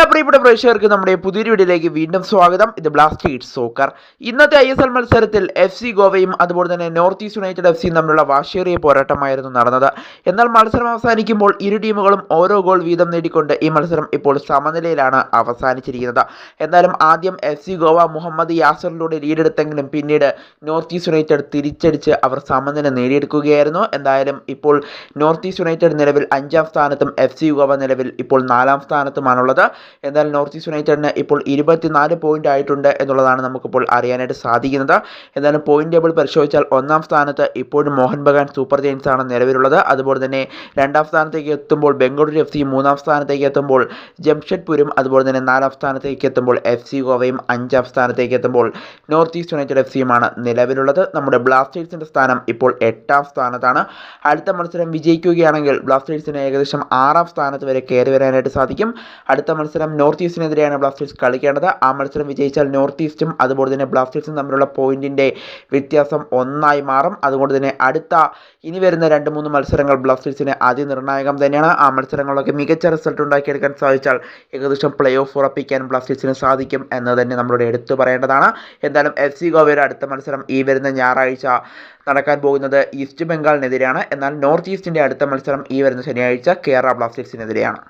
എല്ലാ പ്രിയപ്പെട്ട പ്രേക്ഷകർക്ക് നമ്മുടെ പുതിയൊരു വീഡിയോയിലേക്ക് വീണ്ടും സ്വാഗതം. ഇത് ബ്ലാസ്റ്റേഴ്സ് സോക്കർ. ഇന്നത്തെ ISL മത്സരത്തിൽ FC ഗോവയും അതുപോലെ തന്നെ നോർത്ത് ഈസ്റ്റ് യുണൈറ്റഡ് FCയും തമ്മിലുള്ള വാശിയേറിയ പോരാട്ടമായിരുന്നു നടന്നത്. എന്നാൽ മത്സരം അവസാനിക്കുമ്പോൾ ഇരു ടീമുകളും ഓരോ ഗോൾ വീതം നേടിക്കൊണ്ട് ഈ മത്സരം ഇപ്പോൾ സമനിലയിലാണ് അവസാനിച്ചിരിക്കുന്നത്. എന്നാലും ആദ്യം FC ഗോവ മുഹമ്മദ് യാസറിലൂടെ ലീഡെടുത്തെങ്കിലും പിന്നീട് നോർത്ത് ഈസ്റ്റ് യുണൈറ്റഡ് തിരിച്ചടിച്ച് അവർ സമനില നേടിയെടുക്കുകയായിരുന്നു. എന്തായാലും ഇപ്പോൾ നോർത്ത് ഈസ്റ്റ് യുണൈറ്റഡ് നിലവിൽ 5ാം സ്ഥാനത്തും FC ഗോവ നിലവിൽ ഇപ്പോൾ 4ാം സ്ഥാനത്തുമാണുള്ളത്. എന്നാൽ നോർത്ത് ഈസ്റ്റ് യുണൈറ്റഡിന് ഇപ്പോൾ 24 പോയിന്റ് ആയിട്ടുണ്ട് എന്നുള്ളതാണ് നമുക്കിപ്പോൾ അറിയാനായിട്ട് സാധിക്കുന്നത്. എന്നാലും പോയിന്റ് ടേബിൾ പരിശോധിച്ചാൽ 1ാം സ്ഥാനത്ത് ഇപ്പോഴും മോഹൻ ബഗാൻ സൂപ്പർ ജയൻസ് ആണ് നിലവിലുള്ളത്. അതുപോലെ തന്നെ 2ാം സ്ഥാനത്തേക്ക് എത്തുമ്പോൾ ബംഗളൂരു FC, 3ാം സ്ഥാനത്തേക്ക് എത്തുമ്പോൾ ജംഷഡ്പൂരും, അതുപോലെ തന്നെ 4ാം സ്ഥാനത്തേക്ക് എത്തുമ്പോൾ FC ഗോവയും, 5ാം സ്ഥാനത്തേക്ക് എത്തുമ്പോൾ നോർത്ത് ഈസ്റ്റ് യുണൈറ്റഡ് FCയുമാണ് നിലവിലുള്ളത്. നമ്മുടെ ബ്ലാസ്റ്റേഴ്സിൻ്റെ സ്ഥാനം ഇപ്പോൾ 8ാം സ്ഥാനത്താണ്. അടുത്ത മത്സരം വിജയിക്കുകയാണെങ്കിൽ ബ്ലാസ്റ്റേഴ്സിന് ഏകദേശം 6ാം സ്ഥാനത്ത് വരെ കയറി വരാനായിട്ട് സാധിക്കും. അടുത്ത മത്സരം നോർത്ത് ഈസ്റ്റിനെതിരെയാണ് ബ്ലാസ്റ്റേഴ്സ് കളിക്കേണ്ടത്. ആ മത്സരം വിജയിച്ചാൽ നോർത്ത് ഈസ്റ്റും അതുപോലെ തന്നെ ബ്ലാസ്റ്റേഴ്സും തമ്മിലുള്ള പോയിന്റിൻ്റെ വ്യത്യാസം 1 മാറും. അതുകൊണ്ട് തന്നെ ഇനി വരുന്ന 2-3 മത്സരങ്ങൾ ബ്ലാസ്റ്റേഴ്സിന് അതിനിർണായകം തന്നെയാണ്. ആ മത്സരങ്ങളിലൊക്കെ മികച്ച റിസൾട്ട് ഉണ്ടാക്കിയെടുക്കാൻ സാധിച്ചാൽ ഏകദേശം പ്ലേ ഓഫ് ഉറപ്പിക്കാൻ ബ്ലാസ്റ്റേഴ്സിന് സാധിക്കും എന്ന് തന്നെ നമ്മളോട് എടുത്തു പറയേണ്ടതാണ്. എന്തായാലും FC ഗോവയുടെ അടുത്ത മത്സരം ഈ വരുന്ന ഞായറാഴ്ച നടക്കാൻ പോകുന്നത് ഈസ്റ്റ് ബംഗാളിനെതിരെയാണ്. എന്നാൽ നോർത്ത് ഈസ്റ്റിൻ്റെ അടുത്ത മത്സരം ഈ വരുന്ന ശനിയാഴ്ച കേരള ബ്ലാസ്റ്റേഴ്സിനെതിരെയാണ്.